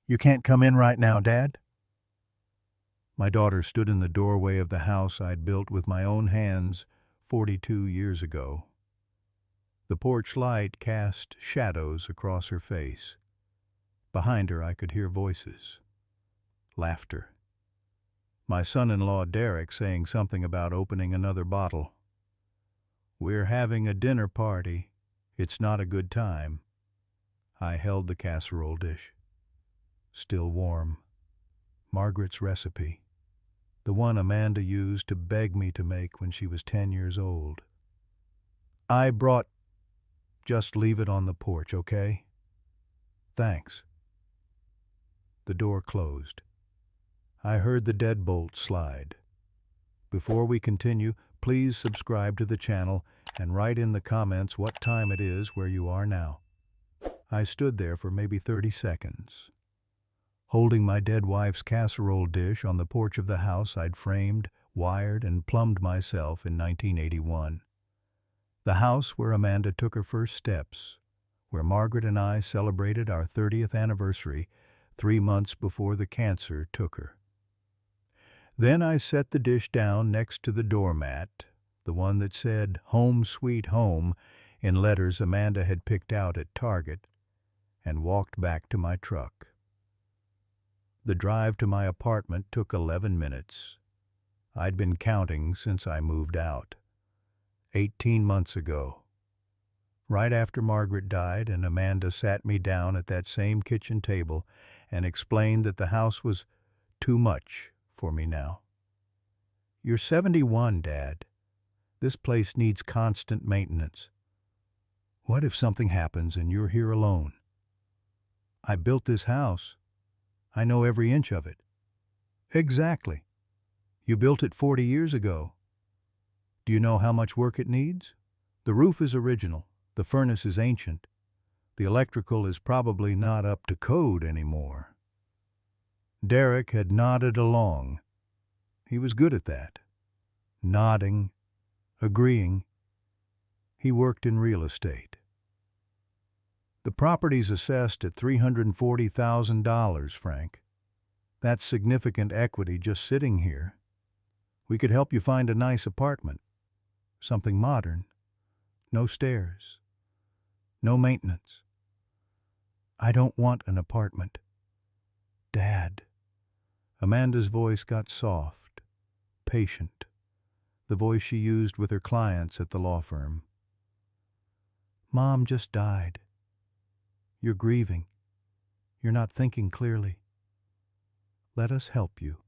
You can't come in right now, Dad? My daughter stood in the doorway of the house I'd built with my own hands 42 years ago. The porch light cast shadows across her face. Behind her I could hear voices. Laughter. My son-in-law Derek saying something about opening another bottle. "We're having a dinner party. It's not a good time." I held the casserole dish. Still warm. Margaret's recipe. The one Amanda used to beg me to make when she was 10 years old. "I brought—" "Just leave it on the porch, okay?" "Thanks." The door closed. I heard the deadbolt slide. Before we continue, please subscribe to the channel and write in the comments what time it is where you are now. I stood there for maybe 30 seconds, holding my dead wife's casserole dish on the porch of the house I'd framed, wired, and plumbed myself in 1981. The house where Amanda took her first steps, where Margaret and I celebrated our 30th anniversary 3 months before the cancer took her. Then I set the dish down next to the doormat, the one that said "Home Sweet Home" in letters Amanda had picked out at Target, and walked back to my truck. The drive to my apartment took 11 minutes. I'd been counting since I moved out. 18 months ago. Right after Margaret died and Amanda sat me down at that same kitchen table and explained that the house was too much for me now. "You're 71, Dad. This place needs constant maintenance. What if something happens and you're here alone? I built this house. I know every inch of it." "Exactly. You built it 40 years ago. Do you know how much work it needs? The roof is original. The furnace is ancient. The electrical is probably not up to code anymore." Derek had nodded along. He was good at that. Nodding, agreeing. He worked in real estate. "The property's assessed at $340,000, Frank. That's significant equity just sitting here. We could help you find a nice apartment. Something modern. No stairs. No maintenance." "I don't want an apartment. Dad." Amanda's voice got soft, patient, the voice she used with her clients at the law firm. "Mom just died. You're grieving. You're not thinking clearly. Let us help you."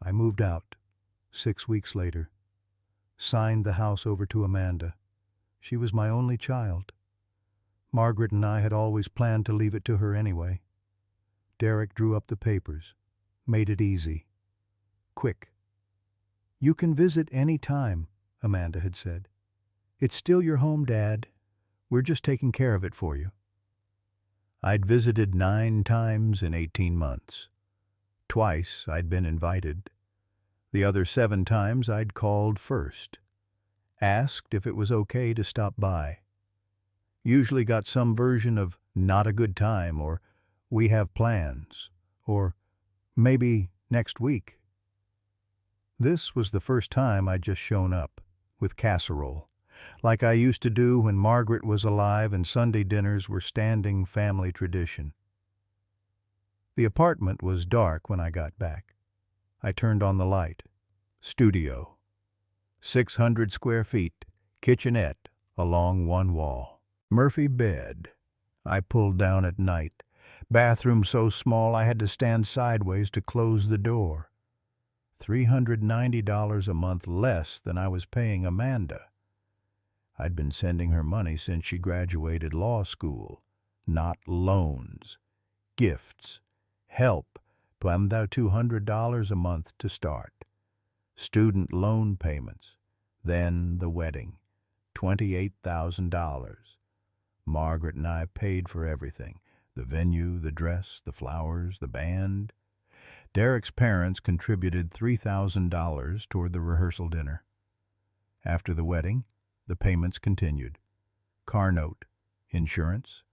I moved out 6 weeks later, signed the house over to Amanda. She was my only child. Margaret and I had always planned to leave it to her anyway. Derek drew up the papers, made it easy, quick. "You can visit any time," Amanda had said. "It's still your home, Dad. We're just taking care of it for you." I'd visited 9 times in 18 months. Twice I'd been invited. The other 7 times I'd called first, asked if it was okay to stop by. Usually got some version of "not a good time" or "we have plans" or "maybe next week." This was the first time I'd just shown up, with casserole, like I used to do when Margaret was alive and Sunday dinners were standing family tradition. The apartment was dark when I got back. I turned on the light. Studio. 600 square feet, kitchenette along one wall. Murphy bed. I pulled down at night. Bathroom so small I had to stand sideways to close the door. $390 a month less than I was paying Amanda. I'd been sending her money since she graduated law school. Not loans. Gifts. Help. $200 a month to start. Student loan payments. Then the wedding. $28,000. Margaret and I paid for everything. The venue, the dress, the flowers, the band. Derek's parents contributed $3,000 toward the rehearsal dinner. After the wedding, the payments continued. Car note, insurance,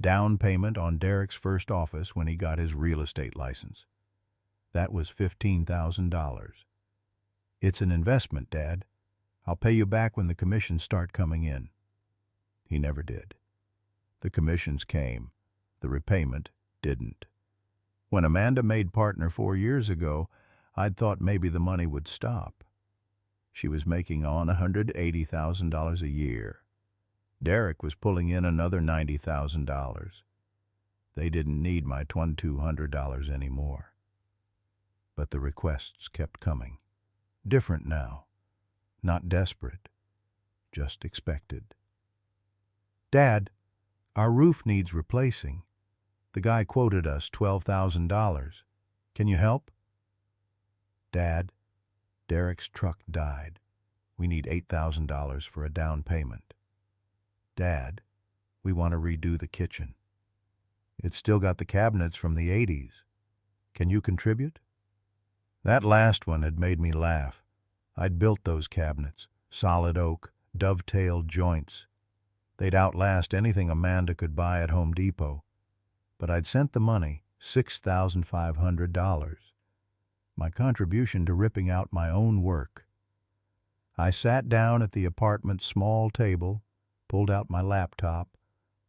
Down payment on Derek's first office when he got his real estate license. That was $15,000. It's an investment, Dad. I'll pay you back when the commissions start coming in. He never did. The commissions came. The repayment didn't. When Amanda made partner 4 years ago, I'd thought maybe the money would stop. She was making on $180,000 a year. Derek was pulling in another $90,000. They didn't need my $2,200 anymore. But the requests kept coming. Different now. Not desperate. Just expected. Dad, our roof needs replacing. The guy quoted us $12,000. Can you help? Dad, Derek's truck died. We need $8,000 for a down payment. Dad, we want to redo the kitchen. It's still got the cabinets from the 80s. Can you contribute? That last one had made me laugh. I'd built those cabinets, solid oak, dovetailed joints. They'd outlast anything Amanda could buy at Home Depot. But I'd sent the money, $6,500. My contribution to ripping out my own work. I sat down at the apartment's small table, pulled out my laptop,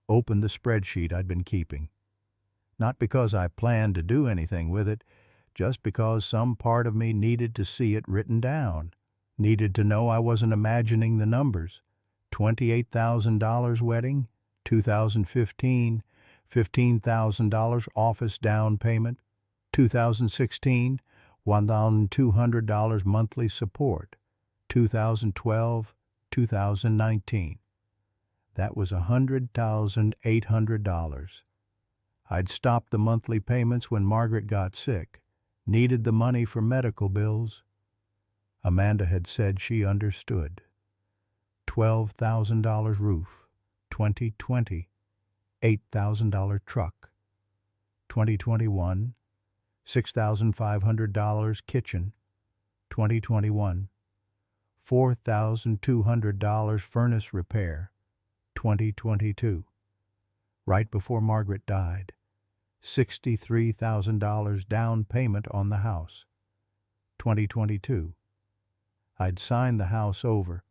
opened the spreadsheet I'd been keeping. Not because I planned to do anything with it, just because some part of me needed to see it written down, needed to know I wasn't imagining the numbers. $28,000 wedding, 2015, $15,000 office down payment, 2016, $1,200 monthly support, 2012, 2019. That was $100,800. I'd stopped the monthly payments when Margaret got sick, needed the money for medical bills. Amanda had said she understood. $12,000 roof, 2020, $8,000 truck. 2021, $6,500 kitchen. 2021, $4,200 furnace repair. 2022. Right before Margaret died, $63,000 down payment on the house. 2022. I'd signed the house over,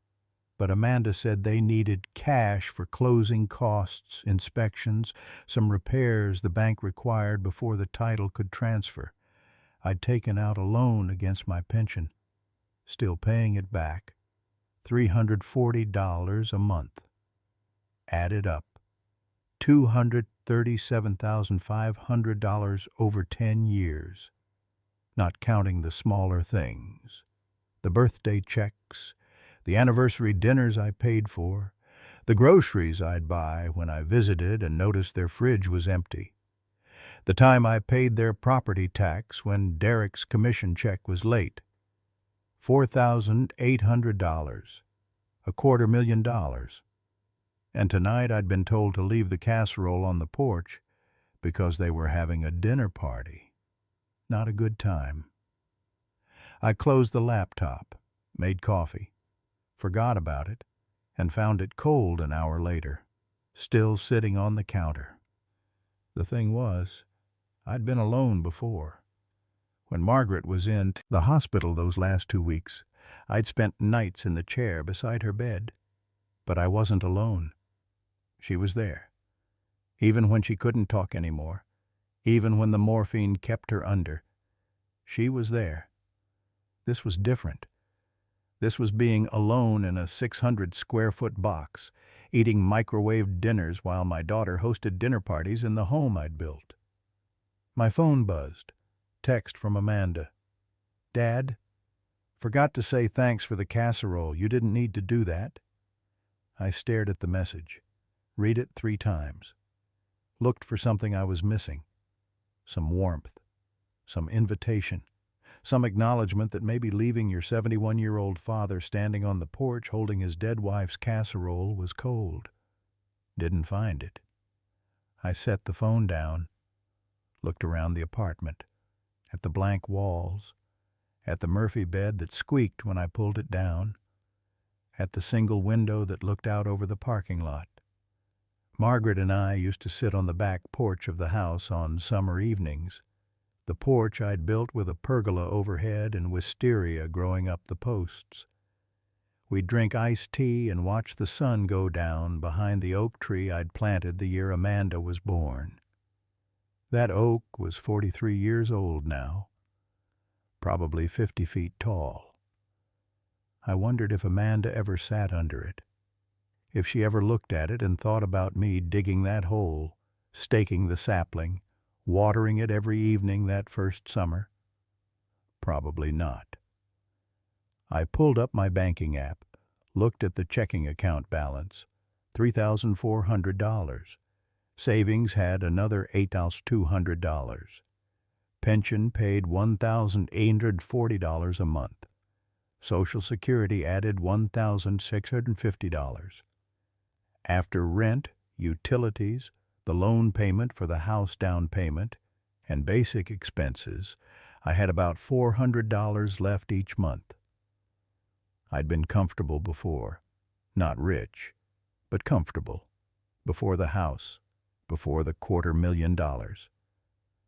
but Amanda said they needed cash for closing costs, inspections, some repairs the bank required before the title could transfer. I'd taken out a loan against my pension, still paying it back, $340 a month. Added up, $237,500 over 10 years, not counting the smaller things, the birthday checks, the anniversary dinners I paid for, the groceries I'd buy when I visited and noticed their fridge was empty, the time I paid their property tax when Derek's commission check was late, $4,800, $250,000. And tonight I'd been told to leave the casserole on the porch because they were having a dinner party. Not a good time. I closed the laptop, made coffee, forgot about it, and found it cold an hour later, still sitting on the counter. The thing was, I'd been alone before. When Margaret was in the hospital those last 2 weeks, I'd spent nights in the chair beside her bed. But I wasn't alone. She was there, even when she couldn't talk anymore, even when the morphine kept her under. She was there. This was different. This was being alone in a 600-square-foot box, eating microwaved dinners while my daughter hosted dinner parties in the home I'd built. My phone buzzed. Text from Amanda. Dad, forgot to say thanks for the casserole. You didn't need to do that. I stared at the message. Read it 3 times. Looked for something I was missing. Some warmth. Some invitation. Some acknowledgement that maybe leaving your 71-year-old father standing on the porch holding his dead wife's casserole was cold. Didn't find it. I set the phone down. Looked around the apartment. At the blank walls. At the Murphy bed that squeaked when I pulled it down. At the single window that looked out over the parking lot. Margaret and I used to sit on the back porch of the house on summer evenings. The porch I'd built with a pergola overhead and wisteria growing up the posts. We'd drink iced tea and watch the sun go down behind the oak tree I'd planted the year Amanda was born. That oak was 43 years old now, probably 50 feet tall. I wondered if Amanda ever sat under it, if she ever looked at it and thought about me digging that hole, staking the sapling, watering it every evening that first summer. Probably not. I pulled up my banking app, looked at the checking account balance, $3,400. Savings had another $8,200. Pension paid $1,840 a month. Social Security added $1,650. After rent, utilities, the loan payment for the house down payment, and basic expenses, I had about $400 left each month. I'd been comfortable before, not rich, but comfortable, before the house, before the $250,000.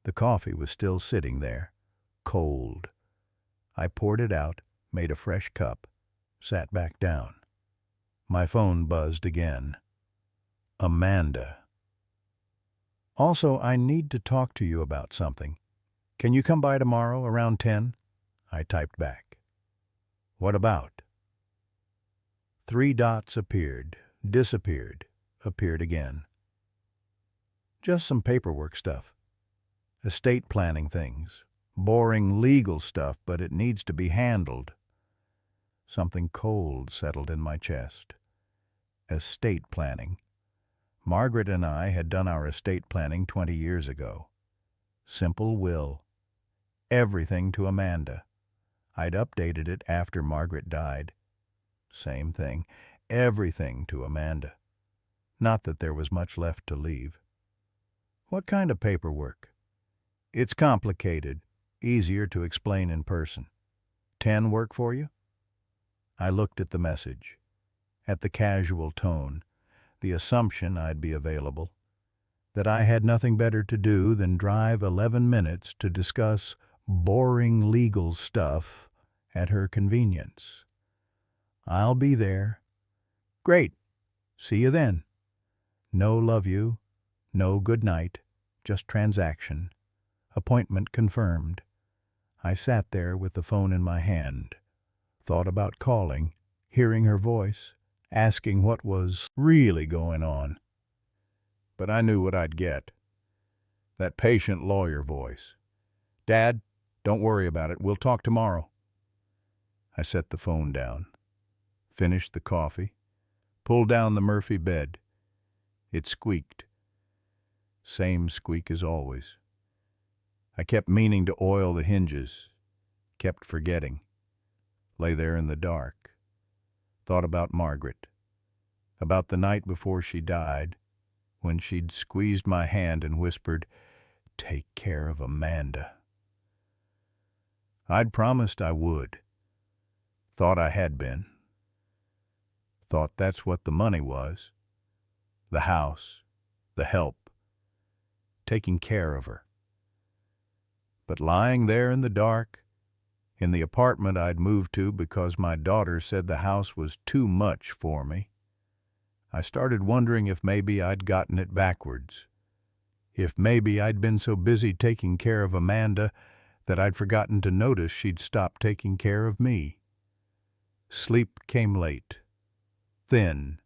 The coffee was still sitting there, cold. I poured it out, made a fresh cup, sat back down. My phone buzzed again. Amanda. Also, I need to talk to you about something. Can you come by tomorrow around 10? I typed back. What about? 3 dots appeared, disappeared, appeared again. Just some paperwork stuff. Estate planning things. Boring legal stuff, but it needs to be handled. Something cold settled in my chest. Estate planning. Margaret and I had done our estate planning 20 years ago. Simple will. Everything to Amanda. I'd updated it after Margaret died. Same thing. Everything to Amanda. Not that there was much left to leave. What kind of paperwork? It's complicated. Easier to explain in person. 10 work for you? I looked at the message, at the casual tone, the assumption I'd be available, that I had nothing better to do than drive 11 minutes to discuss boring legal stuff at her convenience. I'll be there. Great. See you then. No love you, no good night, just transaction. Appointment confirmed. I sat there with the phone in my hand, thought about calling, hearing her voice, asking what was really going on. But I knew what I'd get. That patient lawyer voice. Dad, don't worry about it. We'll talk tomorrow. I set the phone down, finished the coffee, pulled down the Murphy bed. It squeaked. Same squeak as always. I kept meaning to oil the hinges, kept forgetting. Lay there in the dark. Thought about Margaret, about the night before she died, when she'd squeezed my hand and whispered, "Take care of Amanda." I'd promised I would. Thought I had been. Thought that's what the money was. The house, the help, taking care of her. But lying there in the dark, in the apartment I'd moved to because my daughter said the house was too much for me, I started wondering if maybe I'd gotten it backwards. If maybe I'd been so busy taking care of Amanda that I'd forgotten to notice she'd stopped taking care of me. Sleep came late, thin.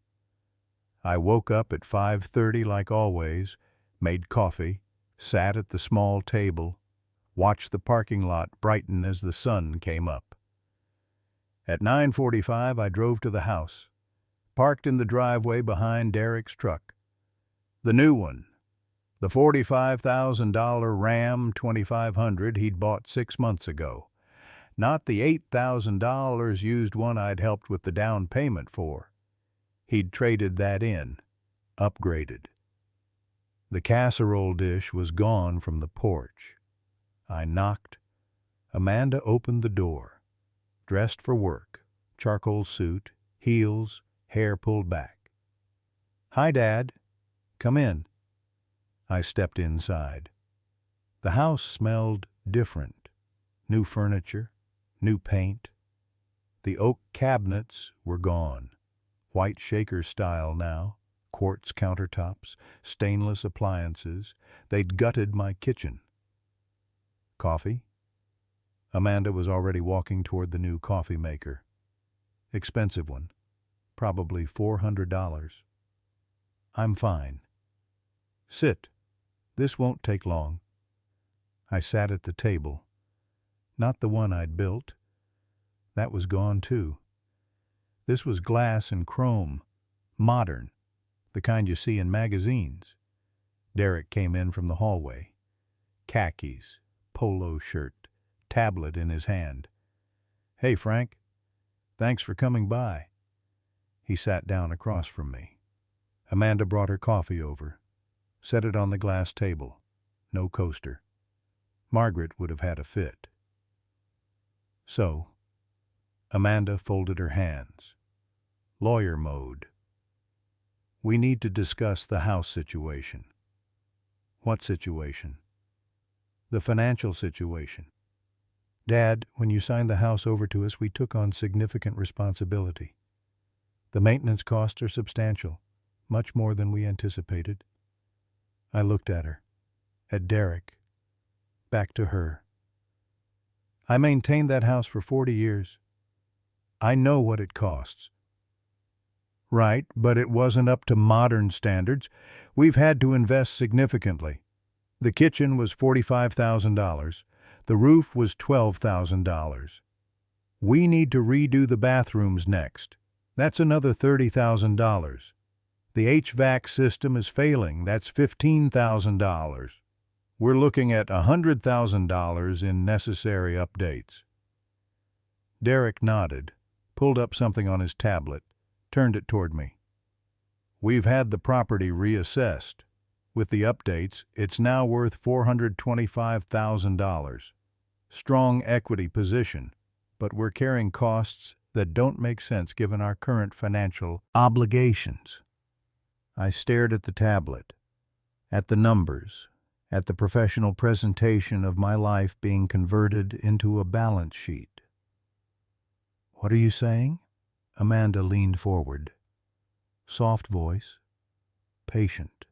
I woke up at 5:30 like always, made coffee, sat at the small table, watched the parking lot brighten as the sun came up. At 9:45 I drove to the house, parked in the driveway behind Derek's truck. The new one, the $45,000 Ram 2500 he'd bought 6 months ago. Not the $8,000 used one I'd helped with the down payment for. He'd traded that in, upgraded. The casserole dish was gone from the porch. I knocked. Amanda opened the door, dressed for work, charcoal suit, heels, hair pulled back. "Hi, Dad. Come in." I stepped inside. The house smelled different. New furniture, new paint. The oak cabinets were gone. White shaker style now, quartz countertops, stainless appliances. They'd gutted my kitchen. "Coffee?" Amanda was already walking toward the new coffee maker. Expensive one. Probably $400. "I'm fine." "Sit. This won't take long." I sat at the table. Not the one I'd built. That was gone too. This was glass and chrome. Modern. The kind you see in magazines. Derek came in from the hallway. Khakis, polo shirt, tablet in his hand. "Hey, Frank. Thanks for coming by." He sat down across from me. Amanda brought her coffee over. Set it on the glass table. No coaster. Margaret would have had a fit. So, Amanda folded her hands. Lawyer mode. "We need to discuss the house situation." "What situation?" "The financial situation. Dad, when you signed the house over to us, we took on significant responsibility. The maintenance costs are substantial, much more than we anticipated." I looked at her, at Derek, back to her. "I maintained that house for 40 years. I know what it costs." "Right, but it wasn't up to modern standards. We've had to invest significantly. The kitchen was $45,000. The roof was $12,000. We need to redo the bathrooms next. That's another $30,000. The HVAC system is failing. That's $15,000. We're looking at $100,000 in necessary updates." Derek nodded, pulled up something on his tablet, turned it toward me. "We've had the property reassessed. With the updates, it's now worth $425,000. Strong equity position, but we're carrying costs that don't make sense given our current financial obligations." I stared at the tablet, at the numbers, at the professional presentation of my life being converted into a balance sheet. "What are you saying?" Amanda leaned forward. Soft voice, patient.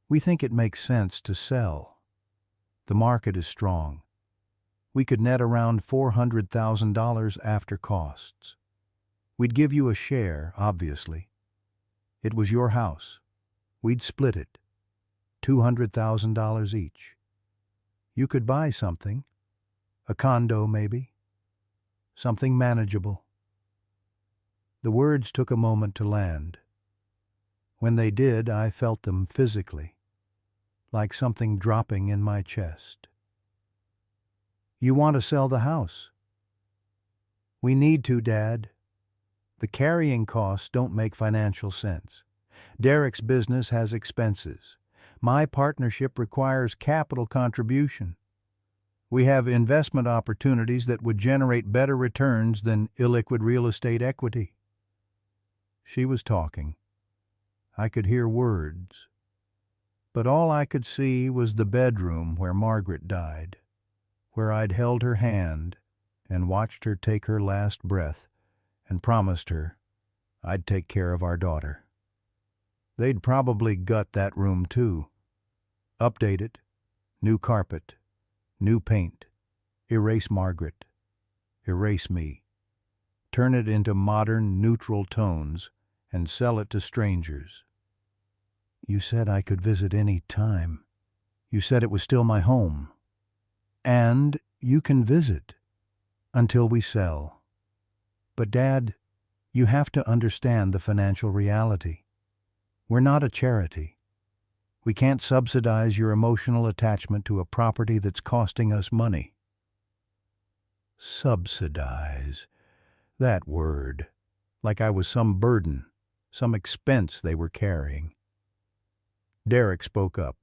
"We think it makes sense to sell. The market is strong. We could net around $400,000 after costs. We'd give you a share, obviously. It was your house. We'd split it. $200,000 each. You could buy something. A condo, maybe. Something manageable." The words took a moment to land. When they did, I felt them physically, like something dropping in my chest. "You want to sell the house?" "We need to, Dad. The carrying costs don't make financial sense. Derek's business has expenses. My partnership requires capital contribution. We have investment opportunities that would generate better returns than illiquid real estate equity." She was talking. I could hear words. But all I could see was the bedroom where Margaret died, where I'd held her hand and watched her take her last breath and promised her I'd take care of our daughter. They'd probably gut that room too. Update it, new carpet, new paint, erase Margaret, erase me, turn it into modern, neutral tones, and sell it to strangers. "You said I could visit any time. You said it was still my home. And you can visit until we sell. But Dad, you have to understand the financial reality. We're not a charity. We can't subsidize your emotional attachment to a property that's costing us money." Subsidize. That word. Like I was some burden, some expense they were carrying. Derek spoke up.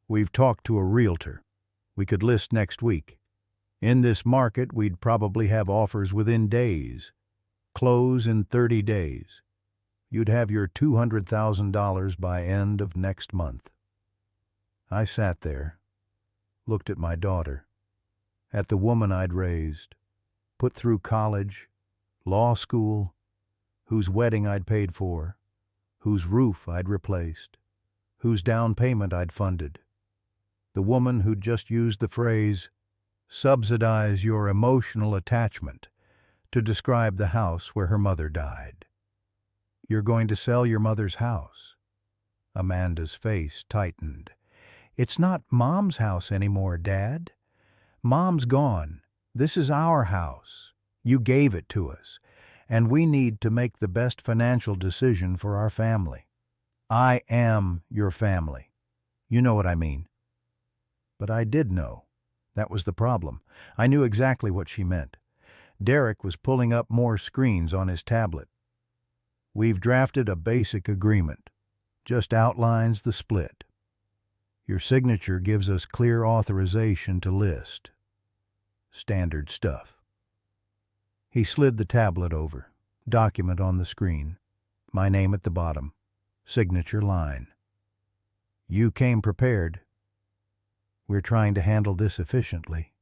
"We've talked to a realtor. We could list next week. In this market, we'd probably have offers within days. Close in 30 days. You'd have your $200,000 by end of next month." I sat there, looked at my daughter, at the woman I'd raised, put through college, law school, whose wedding I'd paid for, whose roof I'd replaced, whose down payment I'd funded. The woman who'd just used the phrase, "subsidize your emotional attachment," to describe the house where her mother died. "You're going to sell your mother's house?" Amanda's face tightened. "It's not Mom's house anymore, Dad. Mom's gone. This is our house. You gave it to us, and we need to make the best financial decision for our family. I am your family. You know what I mean." But I did know. That was the problem. I knew exactly what she meant. Derek was pulling up more screens on his tablet. "We've drafted a basic agreement. Just outlines the split. Your signature gives us clear authorization to list. Standard stuff." He slid the tablet over. Document on the screen. My name at the bottom. Signature line. "You came prepared." "We're trying to handle this efficiently,"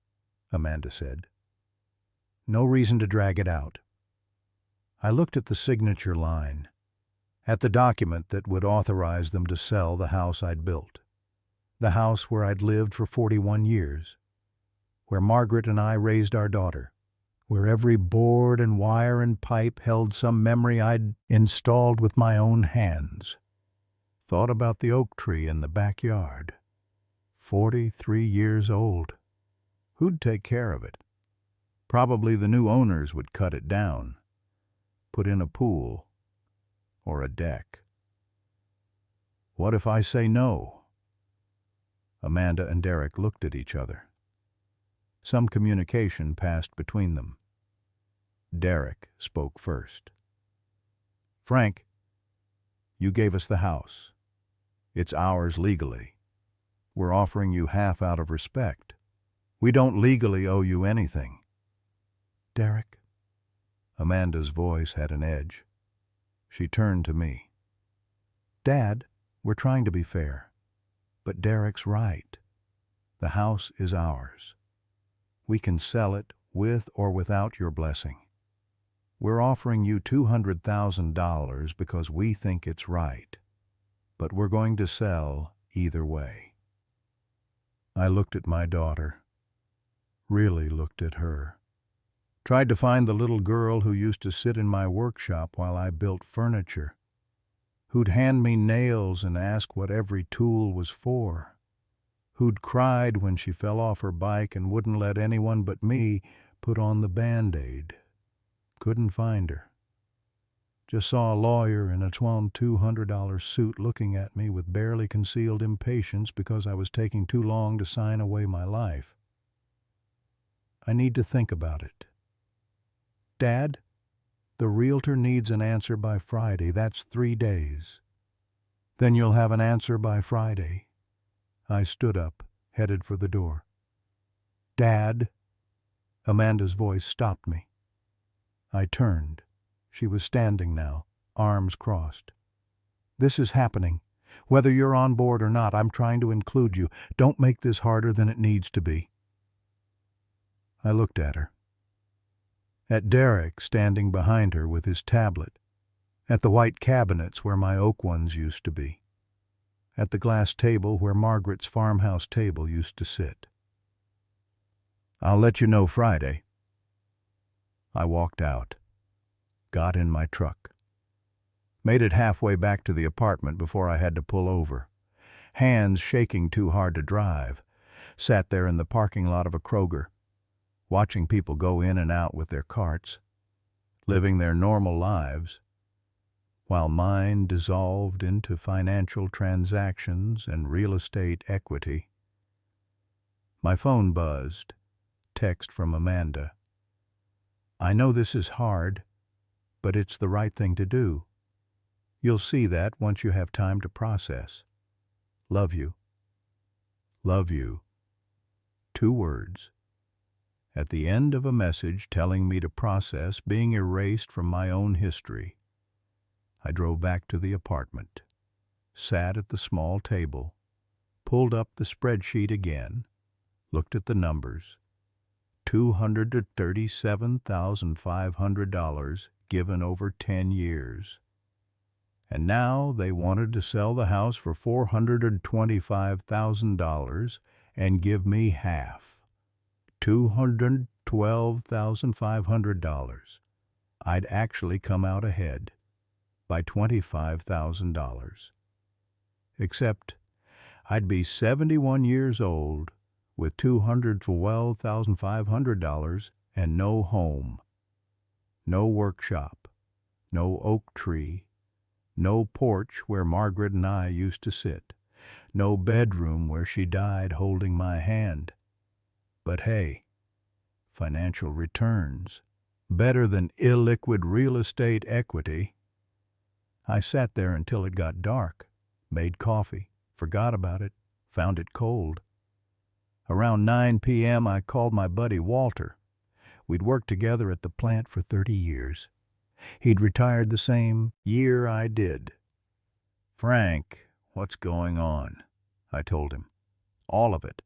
Amanda said. "No reason to drag it out." I looked at the signature line, at the document that would authorize them to sell the house I'd built, the house where I'd lived for 41 years, where Margaret and I raised our daughter, where every board and wire and pipe held some memory I'd installed with my own hands. Thought about the oak tree in the backyard. 43 years old. Who'd take care of it? Probably the new owners would cut it down, put in a pool or a deck. What if I say no? Amanda and Derek looked at each other. Some communication passed between them. Derek spoke first. "Frank, you gave us the house. It's ours legally. We're offering you half out of respect. We don't legally owe you anything." "Derek?" Amanda's voice had an edge. She turned to me. "Dad, we're trying to be fair. But Derek's right. The house is ours. We can sell it with or without your blessing. We're offering you $200,000 because we think it's right. But we're going to sell either way." I looked at my daughter. Really looked at her. Tried to find the little girl who used to sit in my workshop while I built furniture, who'd hand me nails and ask what every tool was for, who'd cried when she fell off her bike and wouldn't let anyone but me put on the Band-Aid. Couldn't find her. Just saw a lawyer in a $200 suit looking at me with barely concealed impatience because I was taking too long to sign away my life. I need to think about it. "Dad, the realtor needs an answer by Friday. That's 3 days. Then you'll have an answer by Friday." I stood up, headed for the door. "Dad," Amanda's voice stopped me. I turned. She was standing now, arms crossed. "This is happening. Whether you're on board or not, I'm trying to include you. Don't make this harder than it needs to be." I looked at her. At Derek standing behind her with his tablet. At the white cabinets where my oak ones used to be. At the glass table where Margaret's farmhouse table used to sit. "I'll let you know Friday." I walked out. Got in my truck. Made it halfway back to the apartment before I had to pull over. Hands shaking too hard to drive. Sat there in the parking lot of a Kroger, watching people go in and out with their carts, living their normal lives, while mine dissolved into financial transactions and real estate equity. My phone buzzed. Text from Amanda. "I know this is hard, but it's the right thing to do. You'll see that once you have time to process. Love you." Love you. 2 words. At the end of a message telling me to process being erased from my own history. I drove back to the apartment, sat at the small table, pulled up the spreadsheet again, looked at the numbers. $237,500 given over 10 years. And now they wanted to sell the house for $425,000 and give me half. $212,500. I'd actually come out ahead by $25,000. Except I'd be 71 years old with $212,500 and no home, no workshop, no oak tree, no porch where Margaret and I used to sit, no bedroom where she died holding my hand. But hey, financial returns, better than illiquid real estate equity. I sat there until it got dark, made coffee, forgot about it, found it cold. Around 9 p.m. I called my buddy Walter. We'd worked together at the plant for 30 years. He'd retired the same year I did. "Frank, what's going on?" I told him. All of it.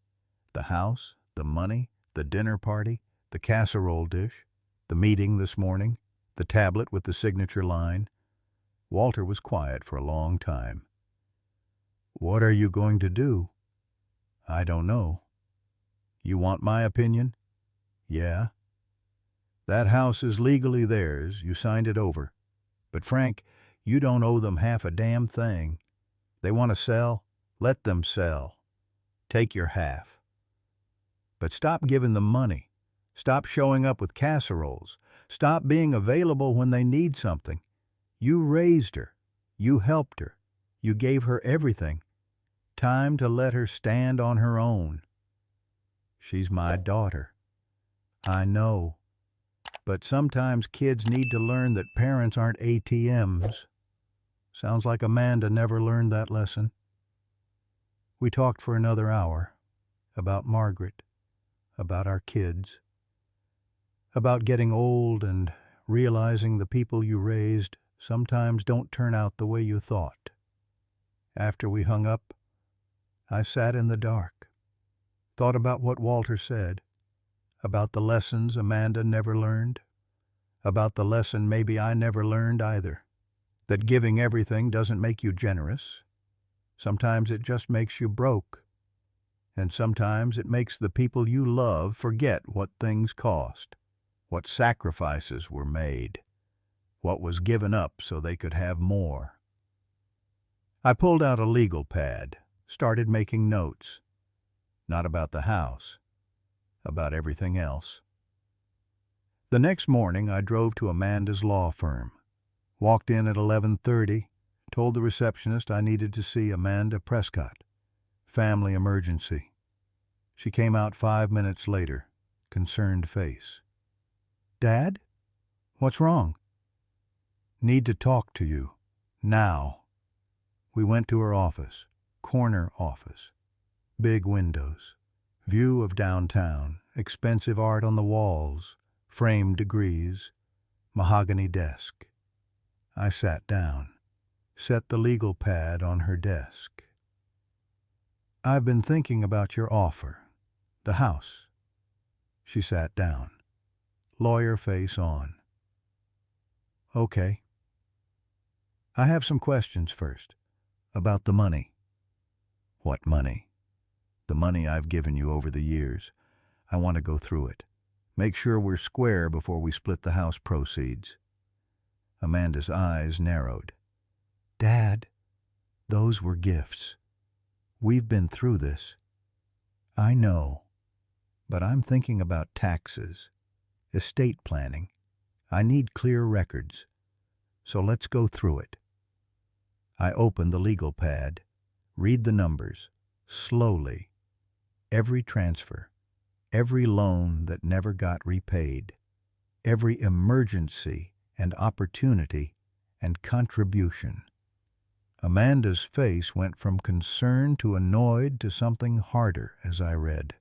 The house, the money, the dinner party, the casserole dish, the meeting this morning, the tablet with the signature line. Walter was quiet for a long time. "What are you going to do?" "I don't know." "You want my opinion?" "Yeah." "That house is legally theirs. You signed it over. But Frank, you don't owe them half a damn thing. They want to sell? Let them sell. Take your half. But stop giving them money. Stop showing up with casseroles. Stop being available when they need something. You raised her. You helped her. You gave her everything. Time to let her stand on her own. She's my daughter. I know. But sometimes kids need to learn that parents aren't ATMs. Sounds like Amanda never learned that lesson. We talked for another hour about Margaret, about our kids, about getting old and realizing the people you raised sometimes don't turn out the way you thought. After we hung up, I sat in the dark, thought about what Walter said, about the lessons Amanda never learned, about the lesson maybe I never learned either, that giving everything doesn't make you generous. Sometimes it just makes you broke, and sometimes it makes the people you love forget what things cost, what sacrifices were made, what was given up so they could have more. I pulled out a legal pad, started making notes, not about the house, about everything else. The next morning I drove to Amanda's law firm, walked in at 11:30, told the receptionist I needed to see Amanda Prescott. Family emergency. She came out 5 minutes later, concerned face. "Dad? What's wrong?" "Need to talk to you. Now." We went to her office, corner office, big windows, view of downtown, expensive art on the walls, framed degrees, mahogany desk. I sat down, set the legal pad on her desk. "I've been thinking about your offer, the house." She sat down, lawyer face on. "Okay. I have some questions first, about the money." "What money?" "The money I've given you over the years. I want to go through it. Make sure we're square before we split the house proceeds." Amanda's eyes narrowed. "Dad, those were gifts. We've been through this." "I know, but I'm thinking about taxes, estate planning. I need clear records. So let's go through it." I open the legal pad, read the numbers, slowly. Every transfer, every loan that never got repaid, every emergency and opportunity and contribution. Amanda's face went from concern to annoyed to something harder as I read.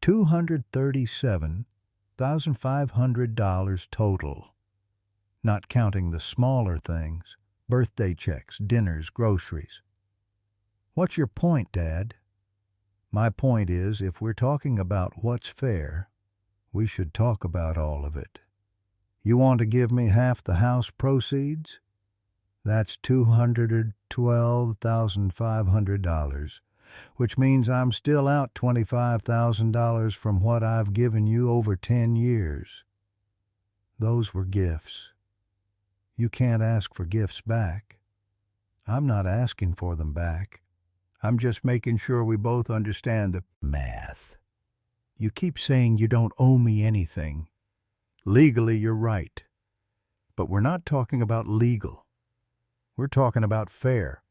$237,500 total. not counting the smaller things, birthday checks, dinners, groceries. What's your point, Dad? My point is, if we're talking about what's fair, we should talk about all of it. You want to give me half the house proceeds? That's $212,500, which means I'm still out $25,000 from what I've given you over 10 years. Those were gifts. You can't ask for gifts back. I'm not asking for them back. I'm just making sure we both understand the math. You keep saying you don't owe me anything. Legally, you're right. But we're not talking about legal. We're talking about fair.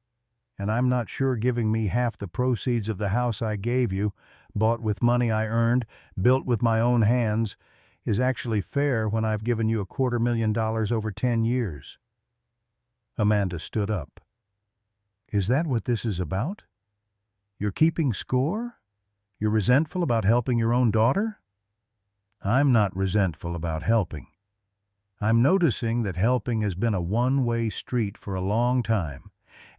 And I'm not sure giving me half the proceeds of the house I gave you, bought with money I earned, built with my own hands, is actually fair when I've given you $250,000 over 10 years. Amanda stood up. Is that what this is about? You're keeping score? You're resentful about helping your own daughter? I'm not resentful about helping. I'm noticing that helping has been a one-way street for a long time,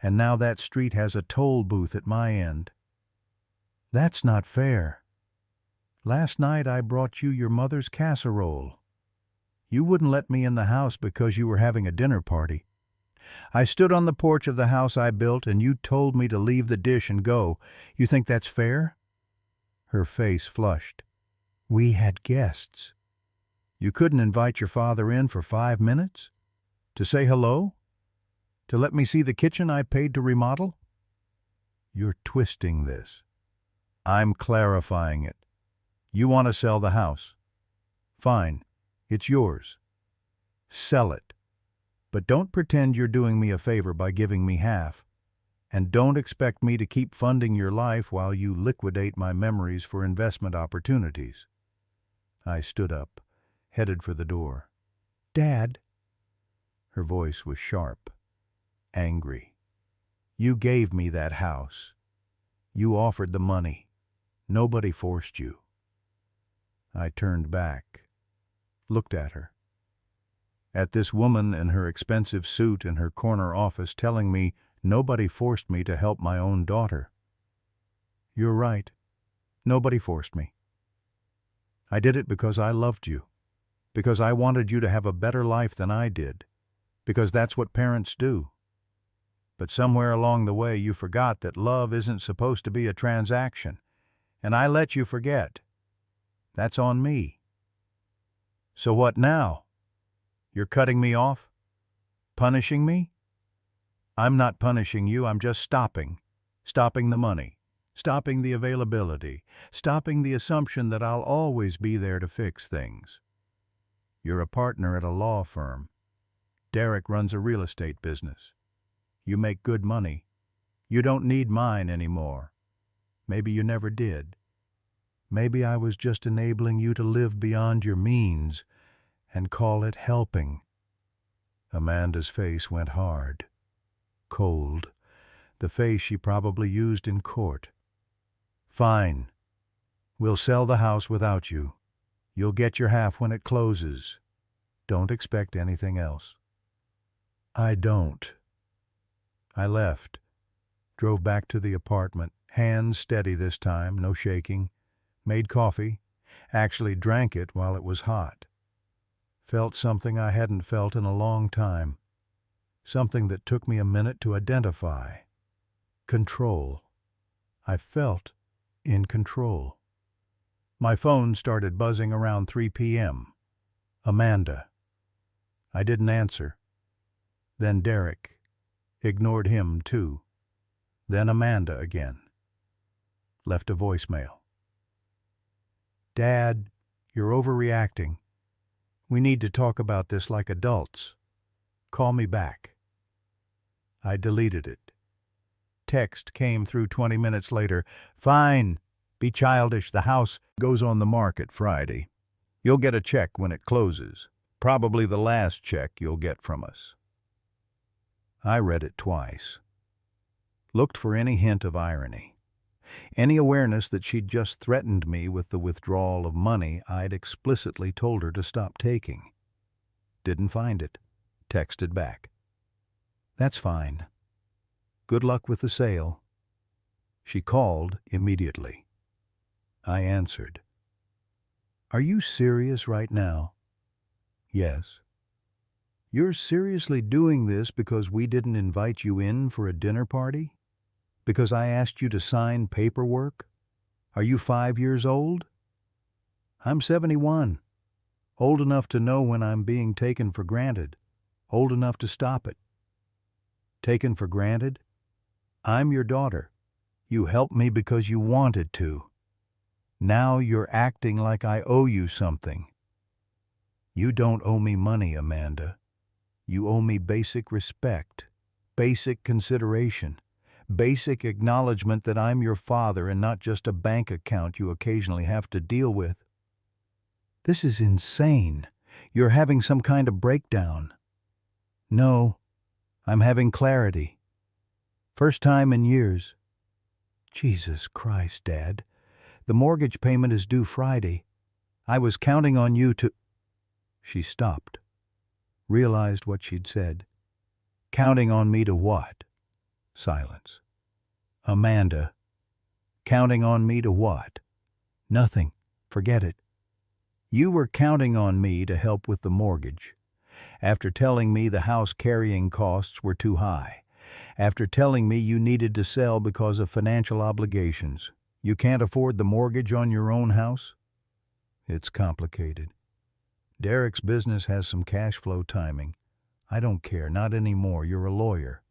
and now that street has a toll booth at my end. That's not fair. Last night I brought you your mother's casserole. You wouldn't let me in the house because you were having a dinner party. I stood on the porch of the house I built and you told me to leave the dish and go. You think that's fair? Her face flushed. We had guests. You couldn't invite your father in for 5 minutes? To say hello? To let me see the kitchen I paid to remodel? You're twisting this. I'm clarifying it. You want to sell the house. Fine. It's yours. Sell it. But don't pretend you're doing me a favor by giving me half. And don't expect me to keep funding your life while you liquidate my memories for investment opportunities. I stood up, headed for the door. Dad. Her voice was sharp, angry. You gave me that house. You offered the money. Nobody forced you. I turned back, looked at her. At this woman in her expensive suit in her corner office telling me nobody forced me to help my own daughter. You're right. Nobody forced me. I did it because I loved you, because I wanted you to have a better life than I did, because that's what parents do. But somewhere along the way you forgot that love isn't supposed to be a transaction, and I let you forget. That's on me. So what now? You're cutting me off? Punishing me? I'm not punishing you, I'm just stopping. Stopping the money. Stopping the availability. Stopping the assumption that I'll always be there to fix things. You're a partner at a law firm. Derek runs a real estate business. You make good money. You don't need mine anymore. Maybe you never did. Maybe I was just enabling you to live beyond your means and call it helping. Amanda's face went hard, cold, the face she probably used in court. Fine. We'll sell the house without you. You'll get your half when it closes. Don't expect anything else. I don't. I left, drove back to the apartment, hands steady this time, no shaking, made coffee, actually drank it while it was hot. Felt something I hadn't felt in a long time, something that took me a minute to identify. Control. I felt in control. My phone started buzzing around 3 p.m. Amanda. I didn't answer. Then Derek. Ignored him, too. Then Amanda again. Left a voicemail. Dad, you're overreacting. We need to talk about this like adults. Call me back. I deleted it. Text came through 20 minutes later. Fine. Be childish. The house goes on the market Friday. You'll get a check when it closes. Probably the last check you'll get from us. I read it twice. Looked for any hint of irony. Any awareness that she'd just threatened me with the withdrawal of money I'd explicitly told her to stop taking. Didn't find it. Texted back. That's fine. Good luck with the sale. She called immediately. I answered. Are you serious right now? Yes. You're seriously doing this because we didn't invite you in for a dinner party? Because I asked you to sign paperwork? Are you 5 years old? I'm 71. Old enough to know when I'm being taken for granted. Old enough to stop it. Taken for granted? I'm your daughter. You helped me because you wanted to. Now you're acting like I owe you something. You don't owe me money, Amanda. You owe me basic respect, basic consideration, basic acknowledgement that I'm your father and not just a bank account you occasionally have to deal with. This is insane. You're having some kind of breakdown. No, I'm having clarity. First time in years. Jesus Christ, Dad. The mortgage payment is due Friday. I was counting on you to... She stopped. Realized what she'd said. Counting on me to what? Silence. Amanda. Counting on me to what? Nothing. Forget it. You were counting on me to help with the mortgage. After telling me the house carrying costs were too high. After telling me you needed to sell because of financial obligations. You can't afford the mortgage on your own house? It's complicated. Derek's business has some cash flow timing. I don't care, not anymore. You're a lawyer.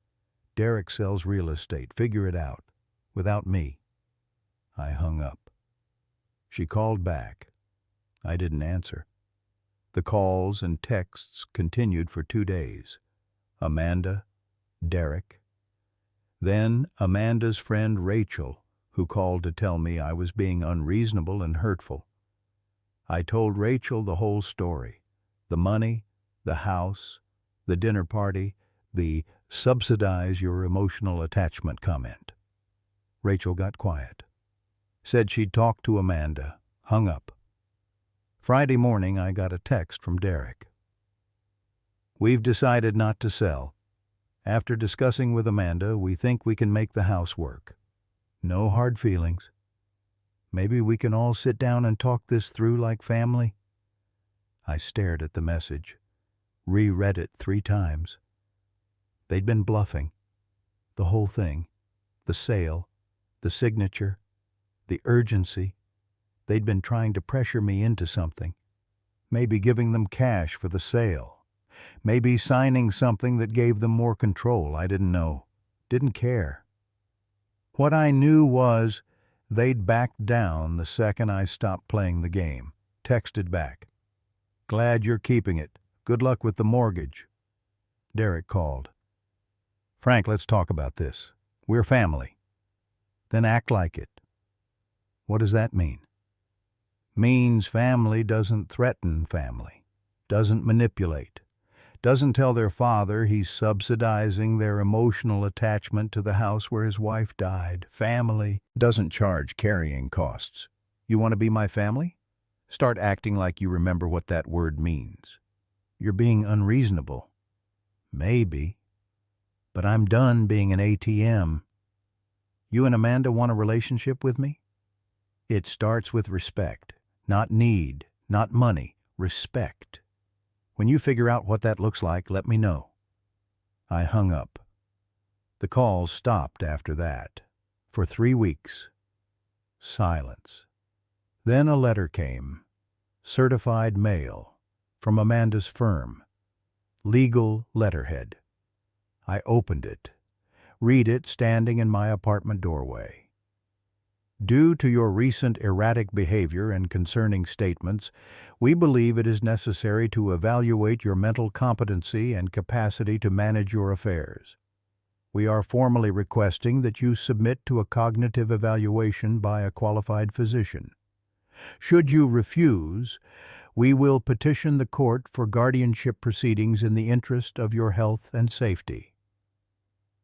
Derek sells real estate. Figure it out. Without me. I hung up. She called back. I didn't answer. The calls and texts continued for 2 days. Amanda, Derek. Then Amanda's friend Rachel, who called to tell me I was being unreasonable and hurtful. I told Rachel the whole story. The money, the house, the dinner party, the subsidize your emotional attachment comment. Rachel got quiet. Said she'd talk to Amanda. Hung up. Friday morning I got a text from Derek. We've decided not to sell. After discussing with Amanda, we think we can make the house work. No hard feelings. Maybe we can all sit down and talk this through like family? I stared at the message, reread it 3 times. They'd been bluffing. The whole thing. The sale. The signature. The urgency. They'd been trying to pressure me into something. Maybe giving them cash for the sale. Maybe signing something that gave them more control. I didn't know. Didn't care. What I knew was they'd backed down the second I stopped playing the game. Texted back. Glad you're keeping it. Good luck with the mortgage. Derek called. Frank, let's talk about this. We're family. Then act like it. What does that mean? Means family doesn't threaten family. Doesn't manipulate. Doesn't tell their father he's subsidizing their emotional attachment to the house where his wife died. Family doesn't charge carrying costs. You want to be my family? Start acting like you remember what that word means. You're being unreasonable. Maybe. But I'm done being an ATM. You and Amanda want a relationship with me? It starts with respect. Not need, not money. Respect. When you figure out what that looks like, let me know. I hung up. The calls stopped after that. For 3 weeks. Silence. Then a letter came. Certified mail. From Amanda's firm. Legal letterhead. I opened it. Read it standing in my apartment doorway. Due to your recent erratic behavior and concerning statements, we believe it is necessary to evaluate your mental competency and capacity to manage your affairs. We are formally requesting that you submit to a cognitive evaluation by a qualified physician. Should you refuse, we will petition the court for guardianship proceedings in the interest of your health and safety.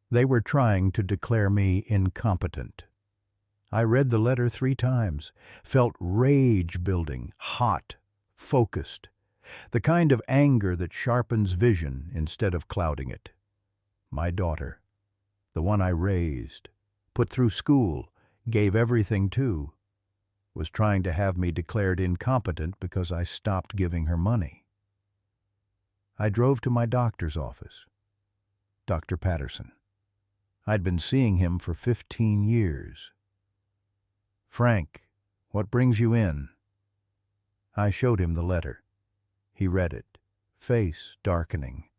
They were trying to declare me incompetent. I read the letter 3 times, felt rage building, hot, focused. The kind of anger that sharpens vision instead of clouding it. My daughter, the one I raised, put through school, gave everything to, was trying to have me declared incompetent because I stopped giving her money. I drove to my doctor's office, Dr. Patterson. I'd been seeing him for 15 years. "Frank, what brings you in?" I showed him the letter. He read it, face darkening.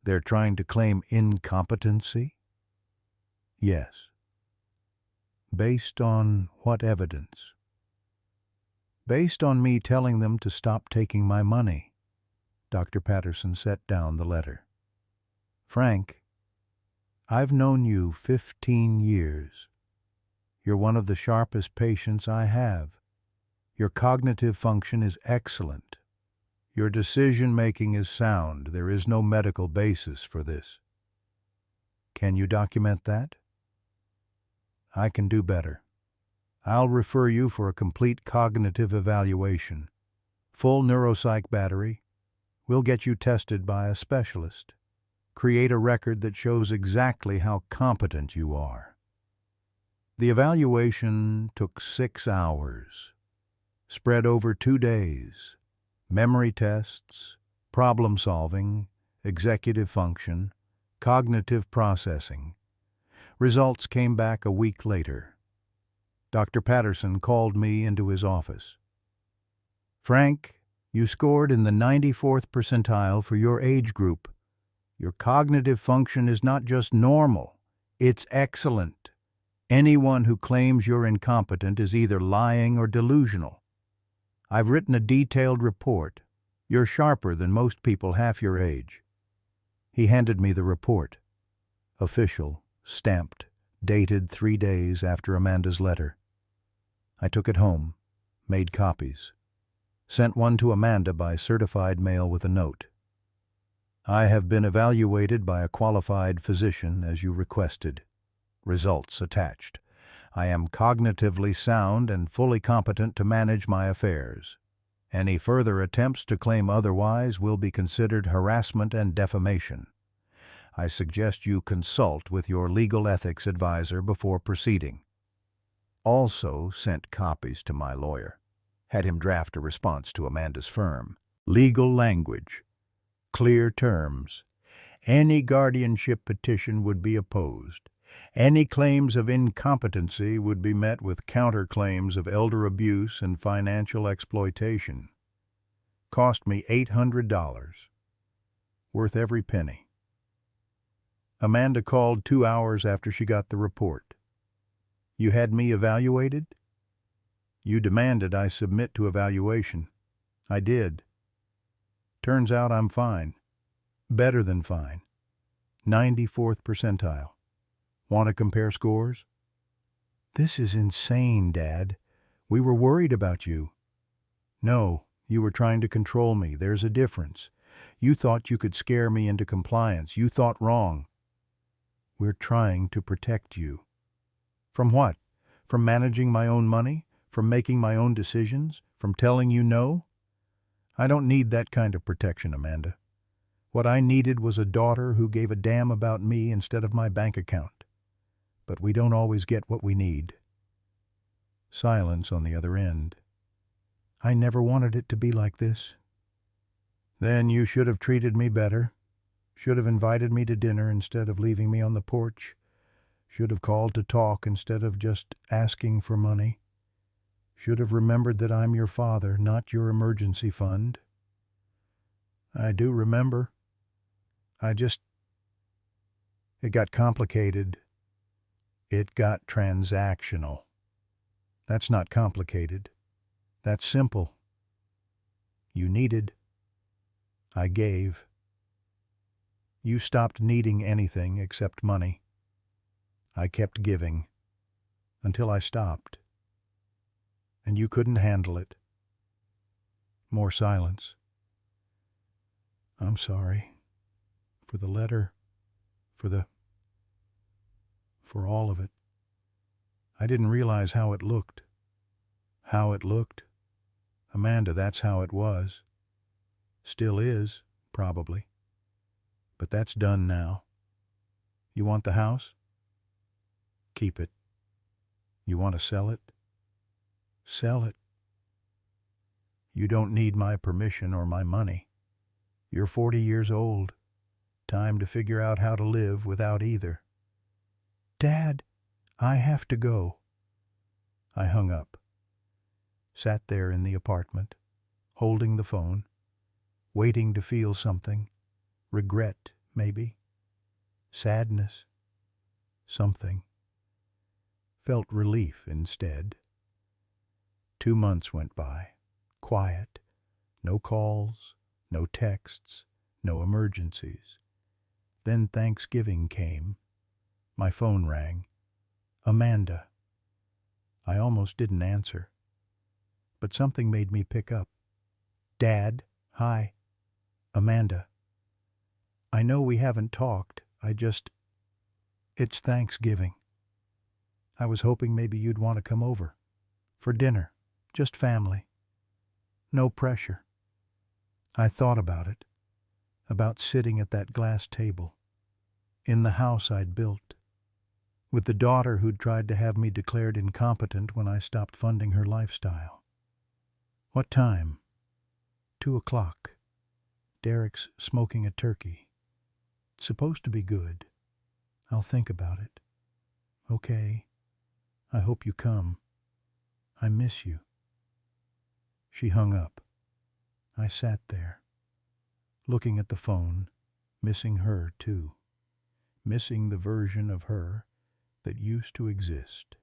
"They're trying to claim incompetency?" "Yes." "Based on what evidence?" "Based on me telling them to stop taking my money." Dr. Patterson set down the letter. "Frank, I've known you 15 years. You're one of the sharpest patients I have. Your cognitive function is excellent. Your decision-making is sound. There is no medical basis for this. Can you document that?" "I can do better. I'll refer you for a complete cognitive evaluation. Full neuropsych battery. We'll get you tested by a specialist. Create a record that shows exactly how competent you are." The evaluation took 6 hours, spread over 2 days. Memory tests, problem solving, executive function, cognitive processing. Results came back a week later. Dr. Patterson called me into his office. "Frank, you scored in the 94th percentile for your age group. Your cognitive function is not just normal, it's excellent. Anyone who claims you're incompetent is either lying or delusional. I've written a detailed report. You're sharper than most people half your age." He handed me the report. Official, stamped, dated 3 days after Amanda's letter. I took it home, made copies, sent one to Amanda by certified mail with a note. "I have been evaluated by a qualified physician as you requested. Results attached. I am cognitively sound and fully competent to manage my affairs. Any further attempts to claim otherwise will be considered harassment and defamation. I suggest you consult with your legal ethics advisor before proceeding." Also sent copies to my lawyer. Had him draft a response to Amanda's firm. Legal language. Clear terms. Any guardianship petition would be opposed. Any claims of incompetency would be met with counterclaims of elder abuse and financial exploitation. Cost me $800. Worth every penny. Amanda called 2 hours after she got the report. "You had me evaluated?" "You demanded I submit to evaluation. I did. Turns out I'm fine. Better than fine. 94th percentile. Want to compare scores?" "This is insane, Dad. We were worried about you." "No, you were trying to control me. There's a difference. You thought you could scare me into compliance. You thought wrong. We're trying to protect you." "From what? From managing my own money? From making my own decisions? From telling you no? I don't need that kind of protection, Amanda. What I needed was a daughter who gave a damn about me instead of my bank account. But we don't always get what we need." Silence on the other end. "I never wanted it to be like this." "Then you should have treated me better. Should have invited me to dinner instead of leaving me on the porch. Should have called to talk instead of just asking for money. Should have remembered that I'm your father, not your emergency fund." "I do remember. It got complicated. It got transactional. That's not complicated. That's simple. You needed. I gave. You stopped needing anything except money. I kept giving until I stopped. And you couldn't handle it." More silence. "I'm sorry. For the letter. For all of it. I didn't realize how it looked." "How it looked? Amanda, that's how it was. Still is, probably. But that's done now. You want the house? Keep it. You want to sell it? Sell it. You don't need my permission or my money. You're 40 years old. Time to figure out how to live without either. Dad, I have to go. I hung up. Sat there in the apartment, holding the phone, waiting to feel something. Regret, maybe. Sadness. Something. Felt relief instead. 2 months went by. Quiet. No calls, no texts, no emergencies. Then Thanksgiving came. My phone rang. Amanda. I almost didn't answer. But something made me pick up. Dad, hi. Amanda. I know we haven't talked. It's Thanksgiving. I was hoping maybe you'd want to come over. For dinner. Just family. No pressure. I thought about it. About sitting at that glass table. In the house I'd built. With the daughter who'd tried to have me declared incompetent when I stopped funding her lifestyle. What time? 2:00. Derek's smoking a turkey. It's supposed to be good. I'll think about it. Okay. I hope you come. I miss you. She hung up. I sat there, looking at the phone, missing her too. Missing the version of her that used to exist.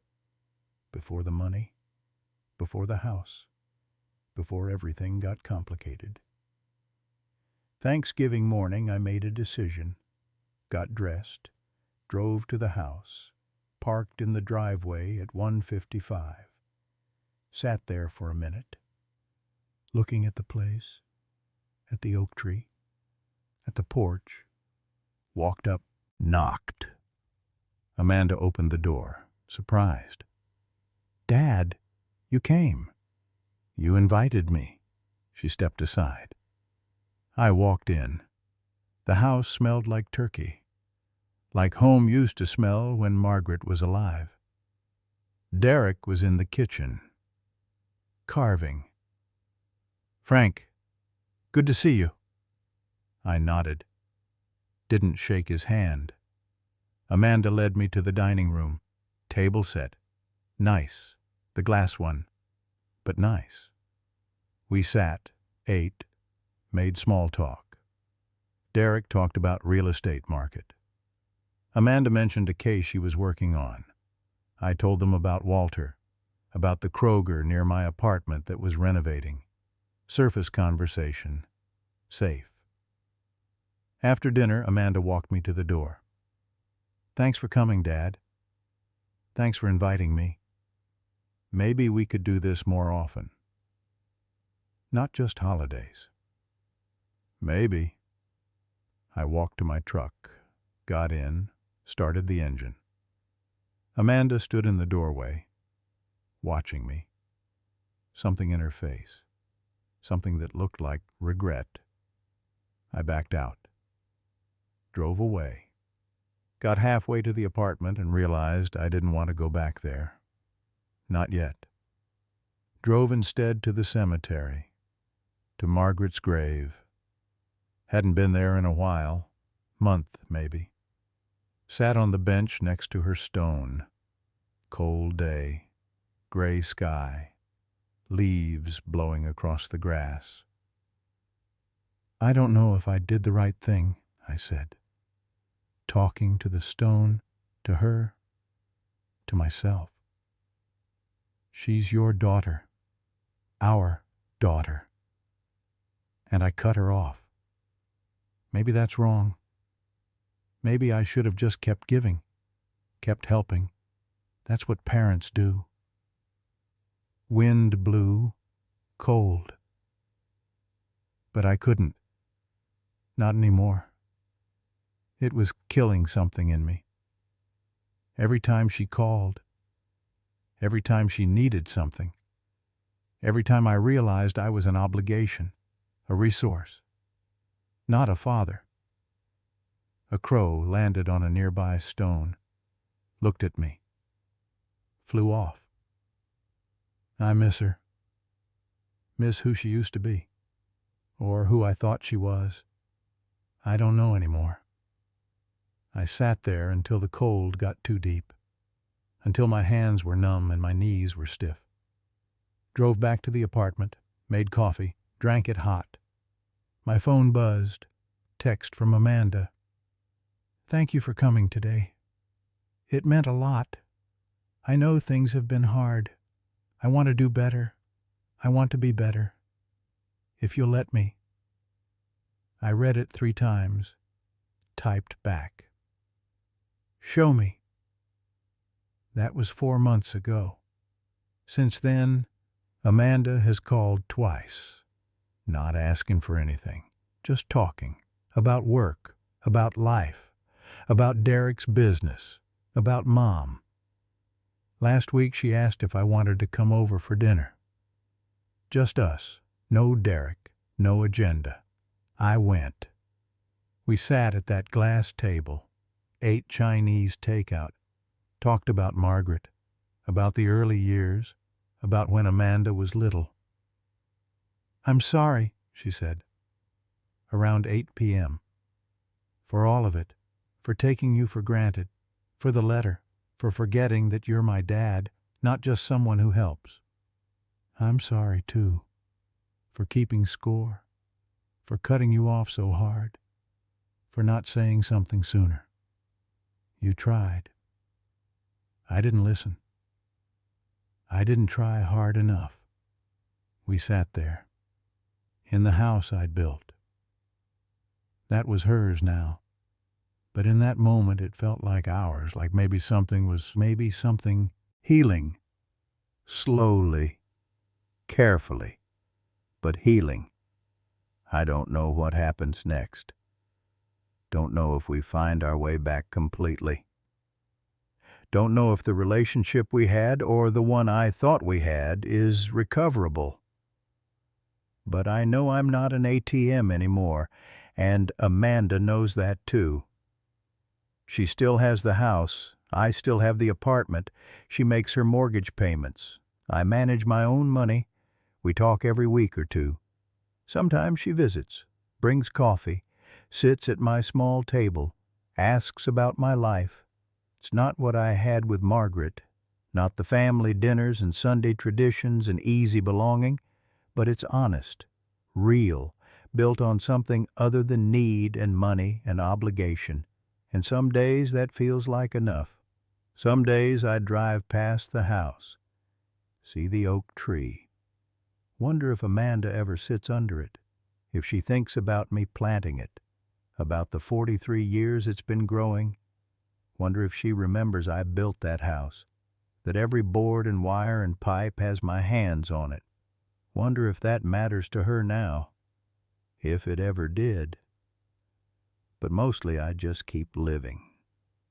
Before the money, before the house, before everything got complicated. Thanksgiving morning I made a decision, got dressed, drove to the house, parked in the driveway at 155, sat there for a minute, looking at the place, at the oak tree, at the porch, walked up, knocked. Amanda opened the door, surprised. Dad, you came. You invited me. She stepped aside. I walked in. The house smelled like turkey, like home used to smell when Margaret was alive. Derek was in the kitchen, carving. Frank, good to see you. I nodded. Didn't shake his hand. Amanda led me to the dining room. Table set. Nice. The glass one. But nice. We sat, ate, made small talk. Derek talked about real estate market. Amanda mentioned a case she was working on. I told them about Walter, about the Kroger near my apartment that was renovating. Surface conversation. Safe. After dinner, Amanda walked me to the door. Thanks for coming, Dad. Thanks for inviting me. Maybe we could do this more often. Not just holidays. Maybe. I walked to my truck, got in, started the engine. Amanda stood in the doorway, watching me. Something in her face. Something that looked like regret. I backed out. Drove away. Got halfway to the apartment and realized I didn't want to go back there. Not yet. Drove instead to the cemetery, to Margaret's grave. Hadn't been there in a while, month maybe. Sat on the bench next to her stone. Cold day, gray sky, leaves blowing across the grass. I don't know if I did the right thing, I said. Talking to the stone, to her, to myself. She's your daughter, our daughter. And I cut her off. Maybe that's wrong. Maybe I should have just kept giving, kept helping. That's what parents do. Wind blew, cold. But I couldn't. Not anymore. It was killing something in me. Every time she called, every time she needed something, every time I realized I was an obligation, a resource, not a father. A crow landed on a nearby stone, looked at me, flew off. I miss her. Miss who she used to be, or who I thought she was. I don't know anymore. I sat there until the cold got too deep, until my hands were numb and my knees were stiff. Drove back to the apartment, made coffee, drank it hot. My phone buzzed. Text from Amanda. Thank you for coming today. It meant a lot. I know things have been hard. I want to do better. I want to be better. If you'll let me. I read it 3 times, typed back. Show me. That was 4 months ago. Since then, Amanda has called twice, not asking for anything, just talking about work, about life, about Derek's business, about Mom. Last week she asked if I wanted to come over for dinner. Just us, no Derek, no agenda. I went. We sat at that glass table, ate Chinese takeout, talked about Margaret, about the early years, about when Amanda was little. I'm sorry, she said, around 8 p.m., for all of it, for taking you for granted, for the letter, for forgetting that you're my dad, not just someone who helps. I'm sorry, too, for keeping score, for cutting you off so hard, for not saying something sooner. You tried. I didn't listen. I didn't try hard enough. We sat there, in the house I'd built. That was hers now, but in that moment it felt like ours, like maybe something healing, slowly, carefully, but healing. I don't know what happens next. Don't know if we find our way back completely. Don't know if the relationship we had or the one I thought we had is recoverable. But I know I'm not an ATM anymore, and Amanda knows that too. She still has the house. I still have the apartment. She makes her mortgage payments. I manage my own money. We talk every week or two. Sometimes she visits, brings coffee, sits at my small table, asks about my life. It's not what I had with Margaret, not the family dinners and Sunday traditions and easy belonging, but it's honest, real, built on something other than need and money and obligation. And some days that feels like enough. Some days I drive past the house, see the oak tree. Wonder if Amanda ever sits under it, if she thinks about me planting it, about the 43 years it's been growing. Wonder if she remembers I built that house, that every board and wire and pipe has my hands on it. Wonder if that matters to her now, if it ever did. But mostly I just keep living,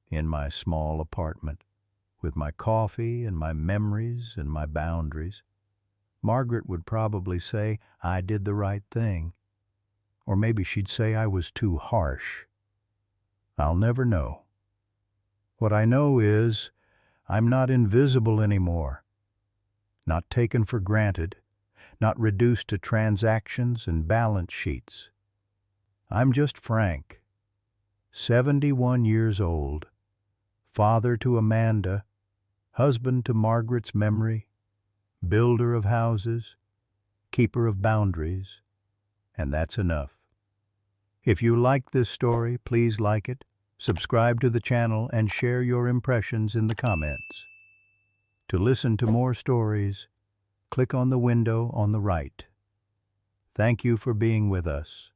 in my small apartment, with my coffee and my memories and my boundaries. Margaret would probably say I did the right thing, or maybe she'd say I was too harsh. I'll never know. What I know is I'm not invisible anymore, not taken for granted, not reduced to transactions and balance sheets. I'm just Frank, 71 years old, father to Amanda, husband to Margaret's memory, builder of houses, keeper of boundaries, and that's enough. If you like this story, please like it, subscribe to the channel, and share your impressions in the comments. To listen to more stories, click on the window on the right. Thank you for being with us.